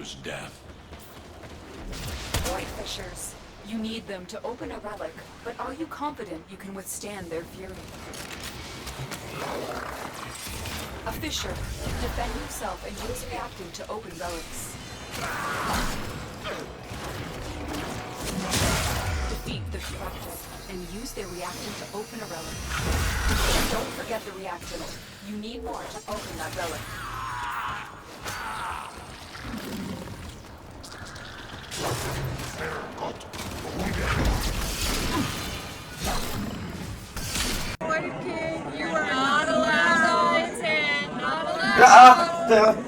choose death. Void Fishers. You need them to open a relic, but are you confident you can withstand their fury? A Fisher. Defend yourself and use reactant to open relics. Defeat the corrupted and use their reactant to open a relic. Don't forget the reactant. You need more to open that relic. Voidkid, you are not allowed. Not allowed.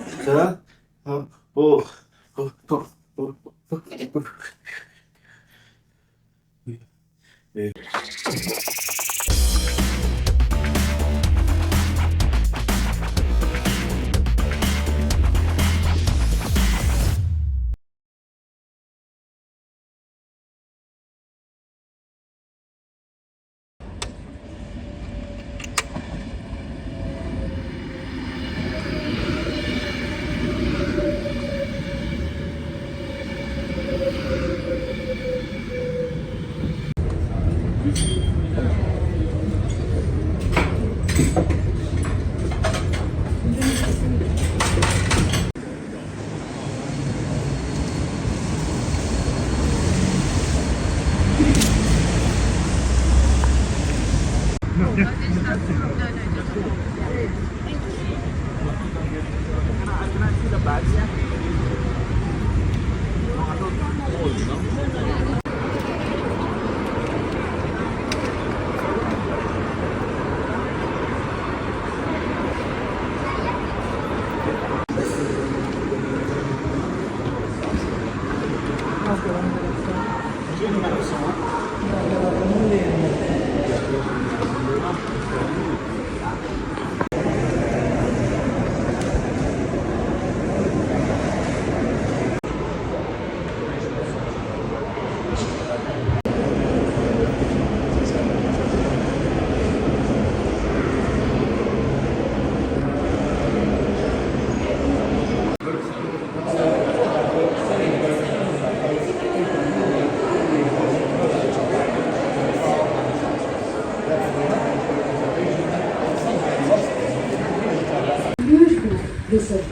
Piece of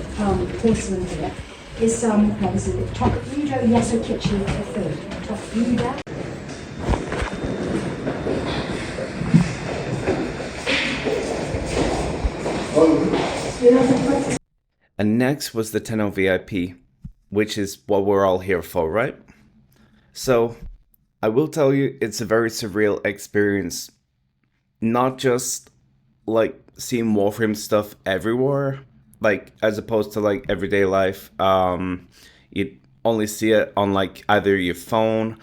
porcelain here is this is Tokudo Yasukichi III. Tokudo. And next was the TennoVIP, which is what we're all here for, right? So, I will tell you, it's a very surreal experience. Not just, like, seeing Warframe stuff everywhere, like, as opposed to, like, everyday life. You only see it on, like, either your phone,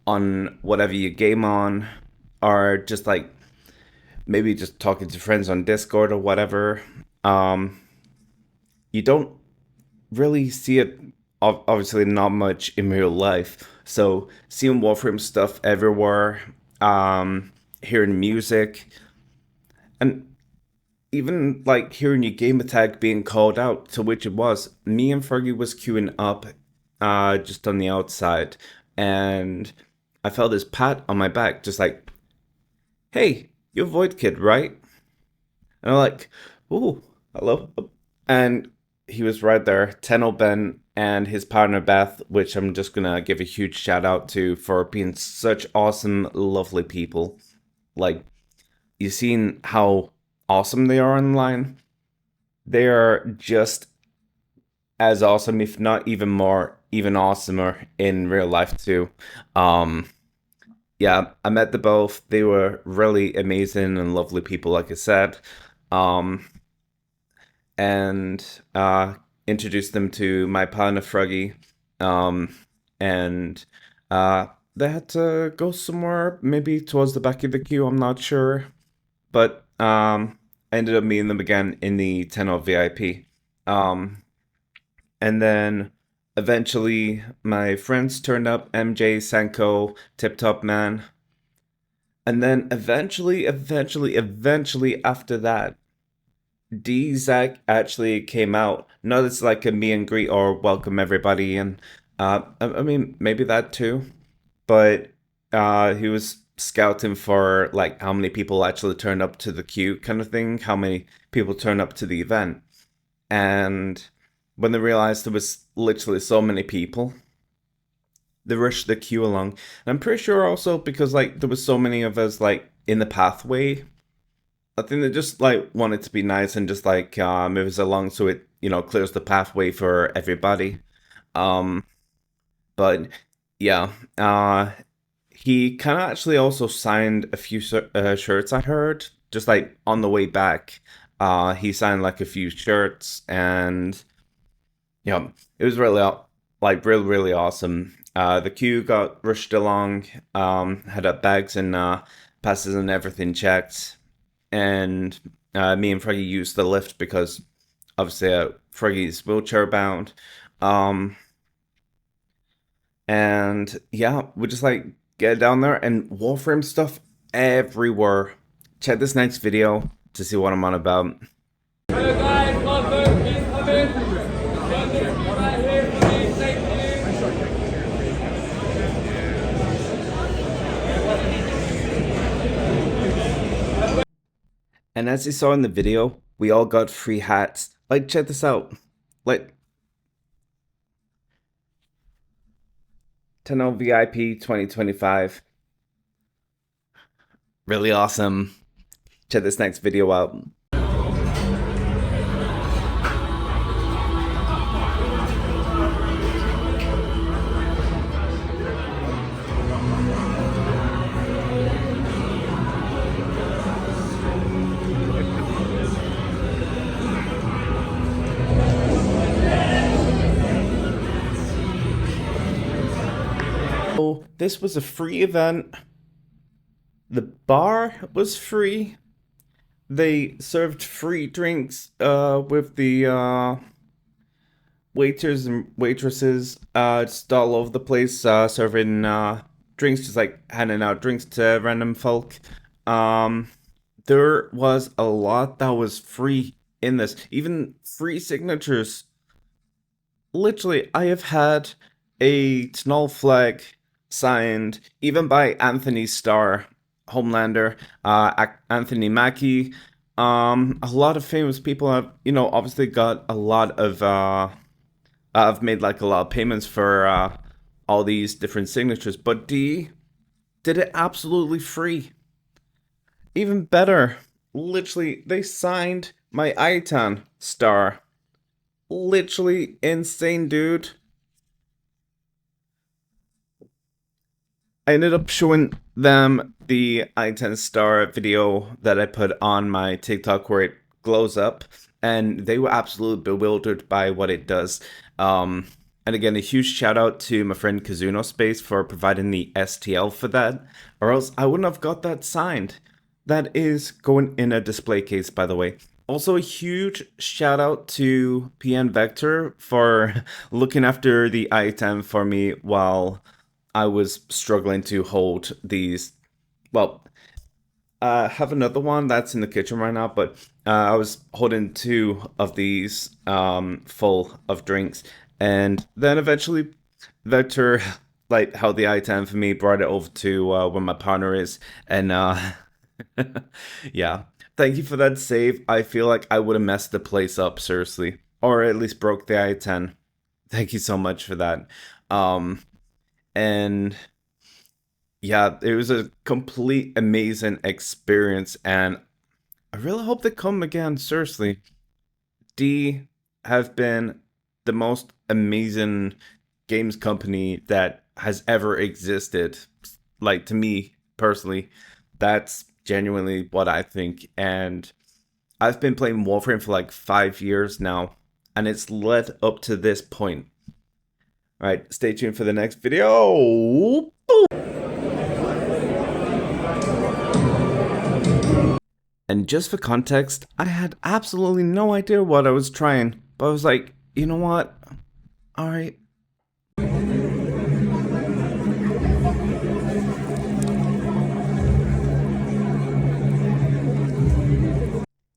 on whatever you game on, or just, like, maybe just talking to friends on Discord or whatever. You don't really see it, obviously not much in real life. So seeing Warframe stuff everywhere, hearing music, and even like hearing your gamer tag being called out, to which it was. Me and Froggy was queuing up just on the outside, and I felt this pat on my back, just like, hey, you're Voidkid, right? And I'm like, ooh, hello. And he was right there, Ben and his partner Beth, which I'm just gonna give a huge shout out to for being such awesome, lovely people. Like, you've seen how awesome they are online. They are just as awesome, if not even more, even awesomer in real life too. Yeah, I met the both. They were really amazing and lovely people, like I said. And introduced them to my partner Froggy, and they had to go somewhere, maybe towards the back of the queue. I'm not sure, but I ended up meeting them again in the TennoVIP, and then eventually my friends turned up: MJ, Sanko, Tiptopman, and then eventually after that, Zach actually came out. Not as like a meet and greet or welcome everybody, and I mean maybe that too, but he was scouting for like how many people actually turned up to the queue kind of thing, how many people turned up to the event, and when they realized there was literally so many people, they rushed the queue along. And I'm pretty sure also because like there was so many of us like in the pathway, I think they just like wanted to be nice and just like move us along so it, you know, clears the pathway for everybody. Um, but yeah, he kind of actually also signed a few shirts I heard just like on the way back. He signed like a few shirts, and yeah, it was really like really awesome. The queue got rushed along, had our bags and passes and everything checked, and me and Froggy used the lift because obviously Froggy's wheelchair bound. Um, and yeah, we just like get down there and Warframe stuff everywhere. Check this next video to see what I'm on about. Hello guys, welcome, please come in. London, right here, please, thank you. And as you saw in the video, we all got free hats. Like, check this out. Like, TennoVIP 2025. Really awesome. Check this next video out. So this was a free event. The bar was free. They served free drinks with the waiters and waitresses just all over the place serving drinks, just like handing out drinks to random folk. There was a lot that was free in this, even free signatures. Literally, I have had a Tnull flag signed even by Anthony Starr, Homelander, Anthony Mackie. A lot of famous people have, you know, obviously got a lot of I've made like a lot of payments for all these different signatures, but D did it absolutely free. Even better, literally, they signed my Ayatan Star. Literally insane, dude. I ended up showing them the Ayatan Star video that I put on my TikTok where it glows up, and they were absolutely bewildered by what it does. And again, a huge shout out to my friend Kazuno Space for providing the STL for that, or else I wouldn't have got that signed. That is going in a display case, by the way. Also, a huge shout out to PN Vector for looking after the item for me while I was struggling to hold these. Well, I have another one that's in the kitchen right now, but I was holding two of these full of drinks, and then eventually Vector like held the item for me, brought it over to where my partner is, and yeah. Thank you for that save. I feel like I would have messed the place up, seriously. Or at least broke the I-10. Thank you so much for that. And yeah, it was a complete amazing experience, and I really hope they come again, seriously. D have been the most amazing games company that has ever existed. Like, to me, personally, that's genuinely what I think, and I've been playing Warframe for like 5 years now, and it's led up to this point. Alright, stay tuned for the next video. And just for context, I had absolutely no idea what I was trying, but I was like, you know what? Alright.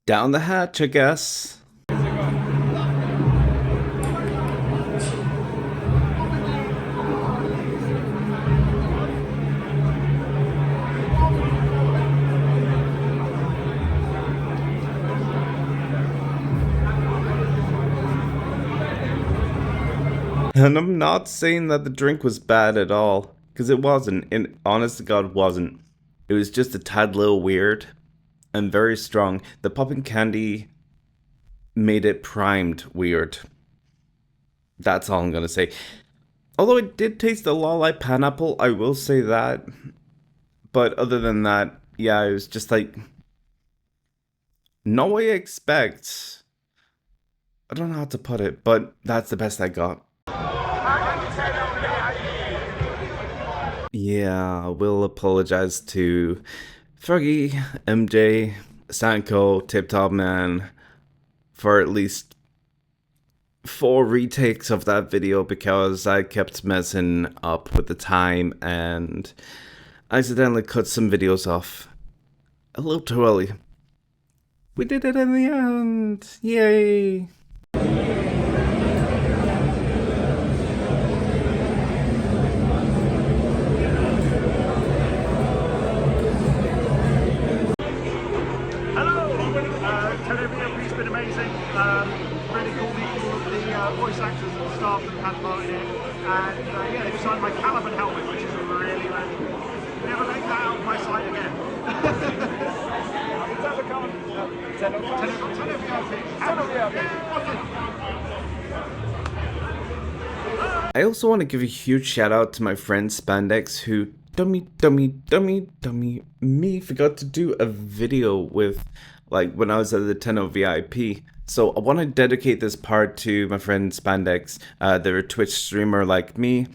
Down the hatch, I guess. And I'm not saying that the drink was bad at all, because it wasn't. And honest to God, wasn't. It was just a tad little weird and very strong. The popping candy made it primed weird. That's all I'm gonna say. Although it did taste a lot like pineapple, I will say that. But other than that, yeah, it was just like not what you expect. I don't know how to put it, but that's the best I got. Yeah, we'll apologize to Froggy, MJ, Sanko, Tiptopman for at least 4 retakes of that video because I kept messing up with the time and accidentally cut some videos off a little too early. We did it in the end! Yay! TennoVIP's been amazing. Really cool meeting all of the voice actors and staff that had part in it. And yeah, they've signed my Caliban helmet, which is really, really cool. Never take that out of my sight again. I also want to give a huge shout out to my friend Spandex, who dummy me forgot to do a video with, like, when I was at the TennoVIP. So I want to dedicate this part to my friend Spandex. They're a Twitch streamer like me,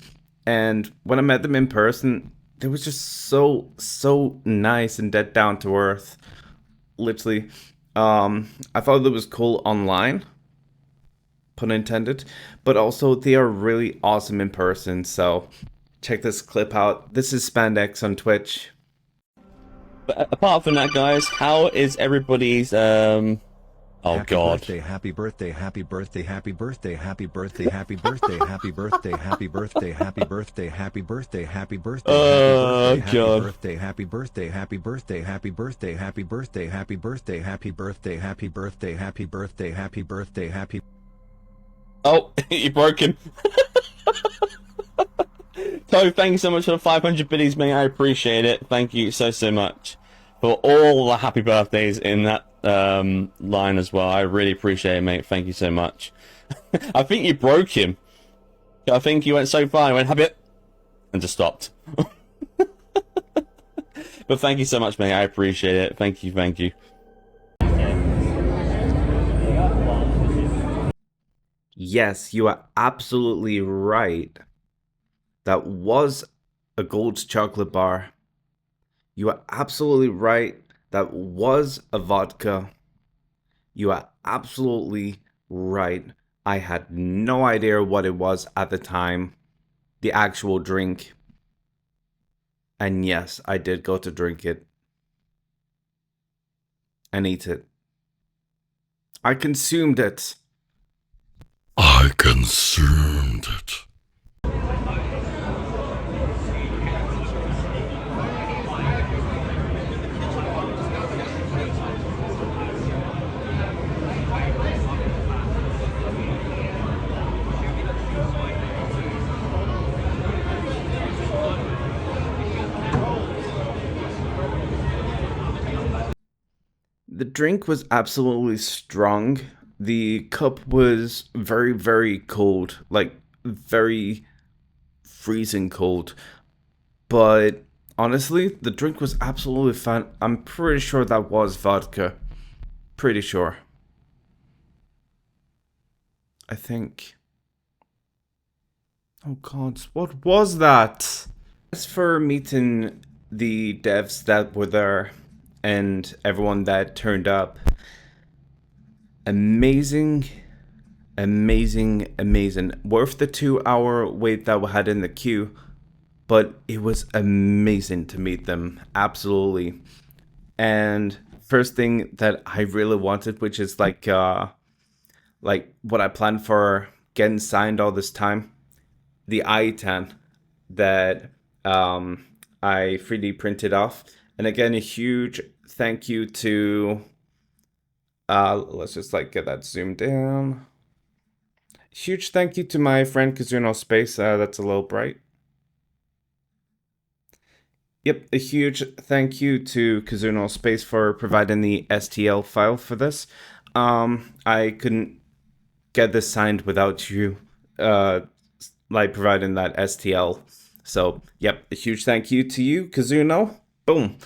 and when I met them in person, they were just so nice and dead down to earth. Literally, I thought it was cool online, pun intended, but also they are really awesome in person. So check this clip out. This is Spandex on Twitch. But apart from that, guys, how is everybody's oh god. Happy birthday, happy birthday, happy birthday, happy birthday, happy birthday, happy birthday, happy birthday, happy birthday, happy birthday, happy birthday, oh god. Happy birthday, happy birthday, happy birthday, happy birthday, happy birthday, happy birthday, happy birthday, happy birthday, happy birthday, happy. Oh, you broke him. So thank you so much for the 500 biddies, mate. I appreciate it. Thank you so much for all the happy birthdays in that line as well. I really appreciate it, mate. Thank you so much. I think you broke him. I think you went so far, he went happy and just stopped. But thank you so much, mate. I appreciate it. Thank you. Yes, you are absolutely right. That was a gold chocolate bar. You are absolutely right. That was a vodka. You are absolutely right. I had no idea what it was at the time. The actual drink. And yes, I did go to drink it. And eat it. I consumed it. I consumed it. The drink was absolutely strong. The cup was very cold, like very freezing cold. But honestly, the drink was absolutely fine. I'm pretty sure that was vodka. Pretty sure. I think. Oh god, what was that? As for meeting the devs that were there and everyone that turned up, amazing. Worth the 2-hour wait that we had in the queue, but it was amazing to meet them, absolutely. And first thing that I really wanted, which is like what I planned for getting signed all this time, the Ayatan that I 3D printed off. And again, a huge thank you to let's just like get that zoomed in. Huge thank you to my friend Kazuno Space. That's a little bright. Yep, a huge thank you to Kazuno Space for providing the STL file for this. I couldn't get this signed without you like providing that STL. So, yep, a huge thank you to you, Kazuno. Boom.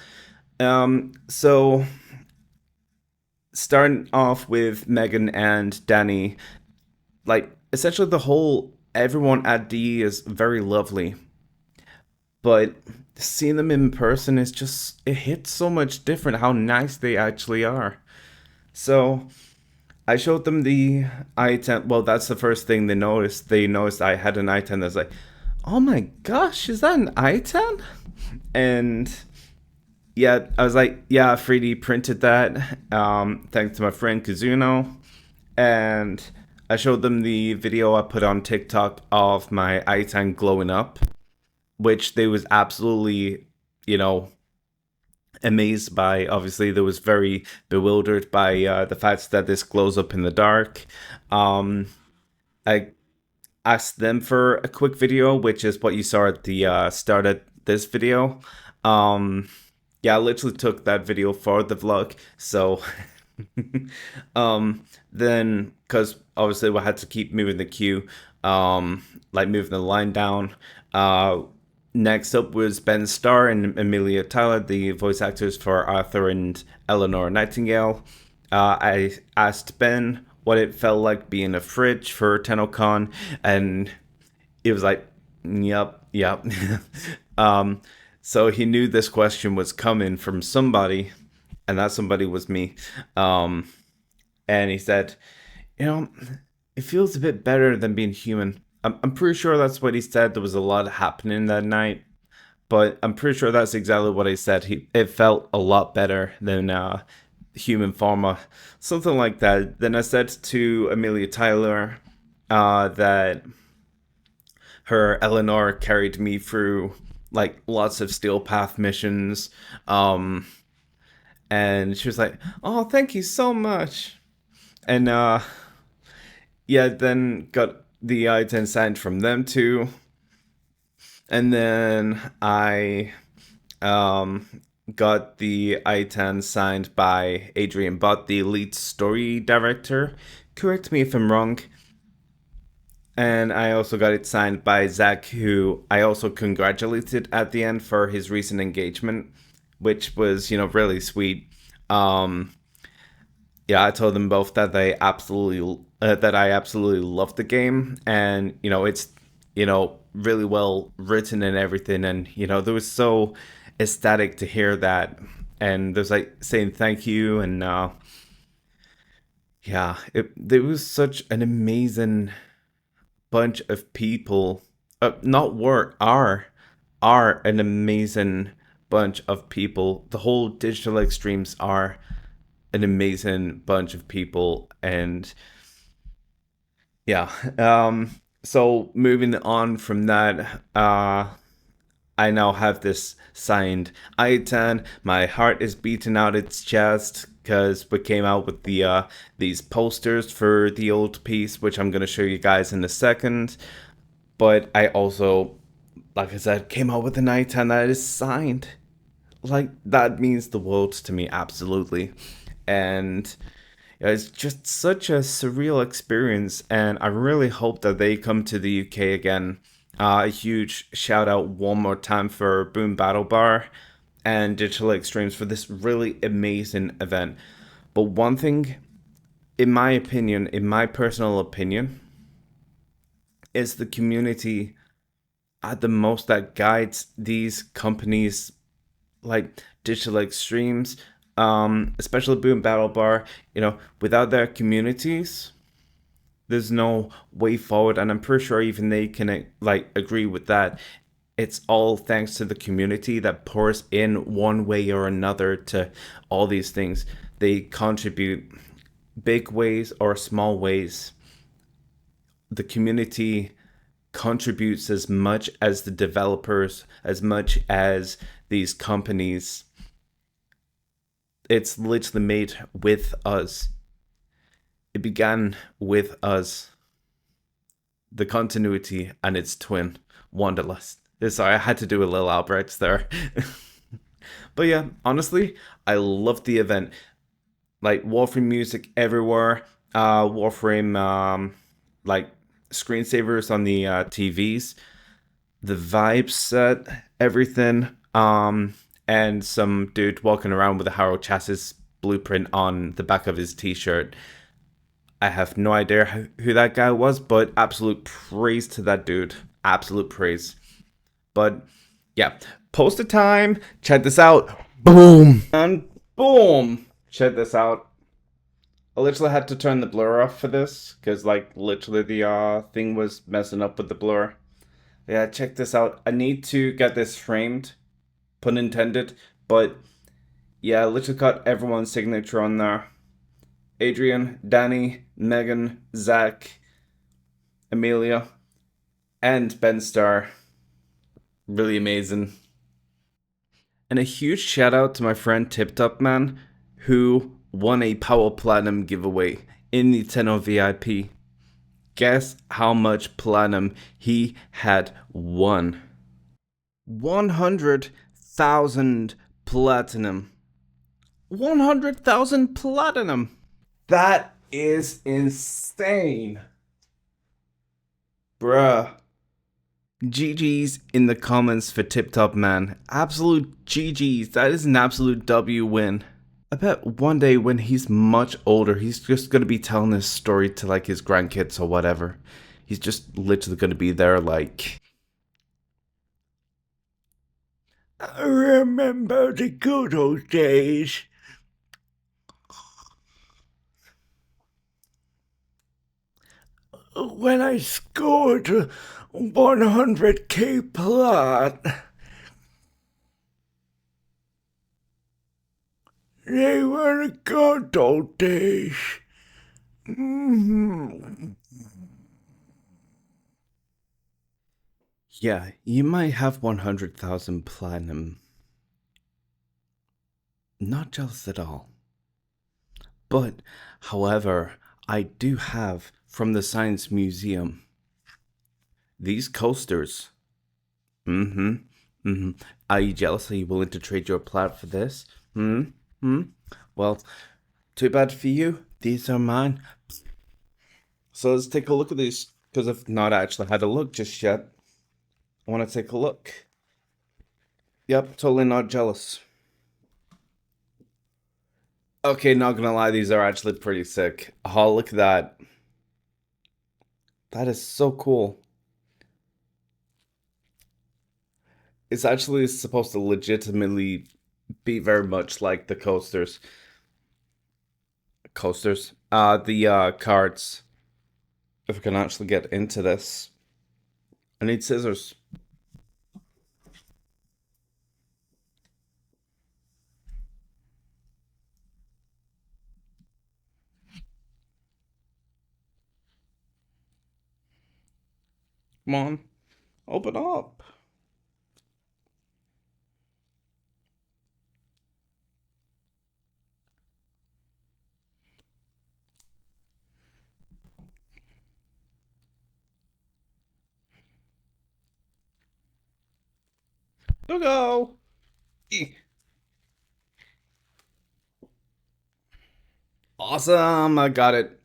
So starting off with Megan and Dani, like essentially everyone at D is very lovely. But seeing them in person is just, it hits so much different how nice they actually are. So I showed them the i10. Well, that's the first thing they noticed. They noticed I had an i10 that's like, oh my gosh, is that an i10? And yeah, I was like, yeah, 3D printed that. Thanks to my friend Kazuno. And I showed them the video I put on TikTok of my i10 glowing up, which they was absolutely, amazed by. Obviously, they was very bewildered by the fact that this glows up in the dark. I asked them for a quick video, which is what you saw at the start of this video. Yeah, I literally took that video for the vlog. So then, because obviously we had to keep moving the queue, like moving the line down. Next up was Ben Starr and Amelia Tyler, the voice actors for Arthur and Eleanor Nightingale. I asked Ben what it felt like being a fridge for TennoCon, and he was like, yep. So he knew this question was coming from somebody, and that somebody was me. And he said, it feels a bit better than being human. I'm pretty sure that's what he said. There was a lot happening that night, but I'm pretty sure that's exactly what he said. It felt a lot better than human form, something like that. Then I said to Amelia Tyler that her Eleanor carried me through like lots of Steel Path missions, and she was like, "Oh, thank you so much," and yeah, then got the i10 signed from them too. And then I got the i10 signed by Adrian Bott, the lead story director. Correct me if I'm wrong. And I also got it signed by Zach, who I also congratulated at the end for his recent engagement, which was, really sweet. Yeah, I told them both that I absolutely loved the game, and it's really well written and everything, and there was so ecstatic to hear that, and there's like saying thank you, and yeah, there was such an amazing bunch of people. Are an amazing bunch of people. The whole digital extremes are an amazing bunch of people, and yeah. So moving on from that, I now have this signed i10. My heart is beating out its chest because we came out with these posters for the old piece, which I'm gonna show you guys in a second. But I also, like I said, came out with an i10 that is signed. Like, that means the world to me, absolutely. And it's just such a surreal experience, and I really hope that they come to the UK again. A huge shout out one more time for Boom Battle Bar and Digital Extremes for this really amazing event. But one thing, in my personal opinion, is the community at the most that guides these companies like Digital Extremes, especially Boom Battle Bar. Without their communities, there's no way forward, and I'm pretty sure even they can agree with that. it's all thanks to the community that pours in one way or another to all these things. They contribute big ways or small ways. The community contributes as much as the developers, as much as these companies. It's literally made with us. It began with us. The continuity and its twin, Wanderlust. Sorry, I had to do a little Albrecht there. But yeah, honestly, I loved the event. Like Warframe music everywhere. Warframe like screensavers on the TVs. The vibe set, everything. And some dude walking around with a Harrow chassis blueprint on the back of his t-shirt. I have no idea who that guy was, but absolute praise to that dude. Absolute praise. But yeah, poster time. Check this out. Boom. And boom. Check this out. I literally had to turn the blur off for this because like literally the thing was messing up with the blur. Yeah, check this out. I need to get this framed. Pun intended. But yeah, I literally got everyone's signature on there. Adrian, Dani, Megan, Zach, Amelia, and Ben Starr. Really amazing. And a huge shout out to my friend Tiptopman, who won a Power Platinum giveaway in the TennoVIP. Guess how much platinum he had won? 100,000 platinum. 100,000 platinum. That is insane. Bruh. GG's in the comments for Tiptopman. Absolute GG's. That is an absolute W win. I bet one day when he's much older, he's just going to be telling this story to like his grandkids or whatever. He's just literally going to be there like... I remember the good old days. When I scored 100k plat, they were the good old days. Yeah, you might have 100,000 platinum. Not jealous at all. But, however, I do have from the Science Museum these coasters. Are you jealous? Are you willing to trade your plat for this? Well, too bad for you. These are mine. So let's take a look at these, because I've not actually had a look just yet. I want to take a look. Yep, totally not jealous. Okay, not gonna lie, these are actually pretty sick. Oh, look at that. That is so cool. It's actually supposed to legitimately be very much like the coasters. The cards. If I can actually get into this. I need scissors. Come on, open up. Go. Awesome, I got it.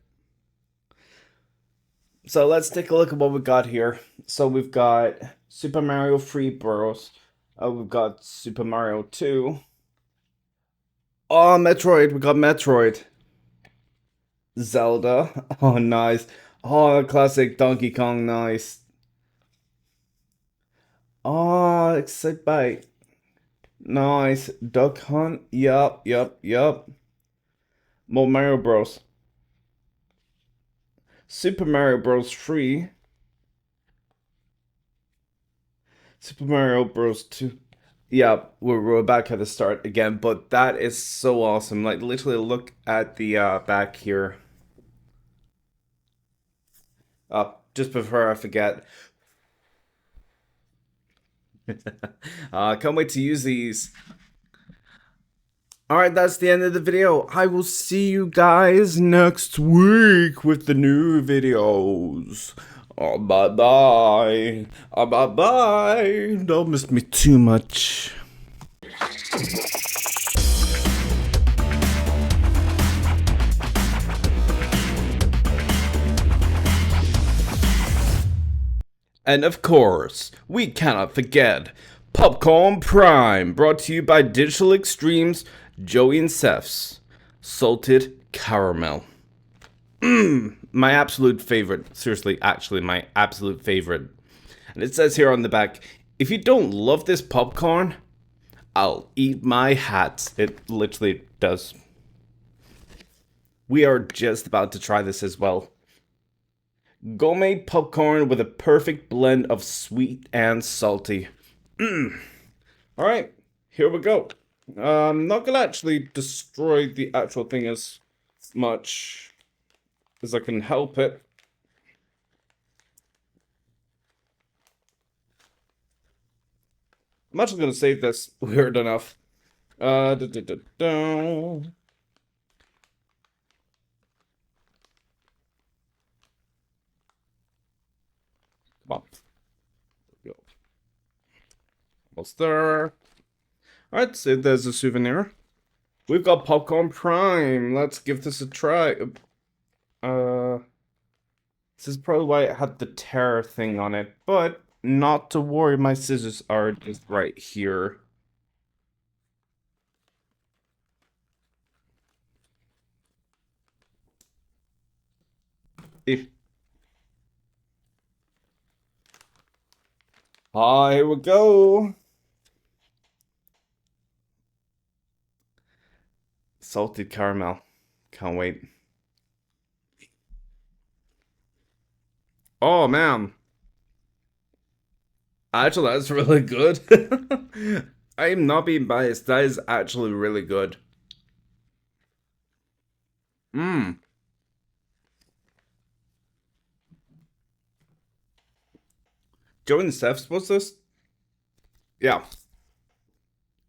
So let's take a look at what we got here. So we've got Super Mario 3 Bros. We've got Super Mario 2. Oh, Metroid. We got Metroid. Zelda. Oh, nice. Oh, classic Donkey Kong. Nice. Oh, Excite Bite. Nice. Duck Hunt. Yup. More Mario Bros. Super Mario Bros. 3. Super Mario Bros. 2. Yeah, we're back at the start again, but that is so awesome. Like, literally look at the back here. Just before I forget. Can't wait to use these. Alright, that's the end of the video. I will see you guys next week with the new videos. Oh, bye-bye. Oh, bye-bye. Don't miss me too much. And of course, we cannot forget Popcorn Prime, brought to you by Digital Extremes, Joey and Seth's Salted Caramel. My absolute favorite. Seriously, actually, my absolute favorite. And it says here on the back, if you don't love this popcorn, I'll eat my hat. It literally does. We are just about to try this as well. Gourmet popcorn with a perfect blend of sweet and salty. Alright, here we go. I'm not gonna actually destroy the actual thing as much as I can help it. I'm actually gonna save this weird enough. Come on. There we go. Almost there. Alright, so there's a souvenir. We've got Popcorn Prime. Let's give this a try. This is probably why it had the terror thing on it, but not to worry, my scissors are just right here. Here we go. Salted caramel. Can't wait. Oh, man. Actually, that's really good. I am not being biased. That is actually really good. Joe and Steph's, what's this? Yeah.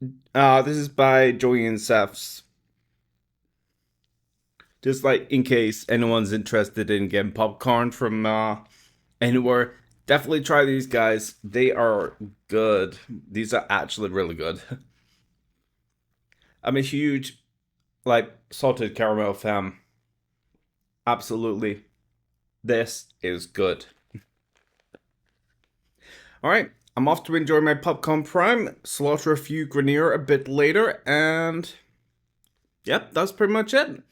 This is by Joey and Seth's. Just like in case anyone's interested in getting popcorn from anywhere, definitely try these guys. They are good. These are actually really good. I'm a huge like salted caramel fan. Absolutely. This is good. Alright, I'm off to enjoy my Popcorn Prime, slaughter a few Grenier a bit later, and yep, that's pretty much it.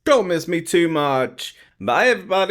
Don't miss me too much. Bye, everybody.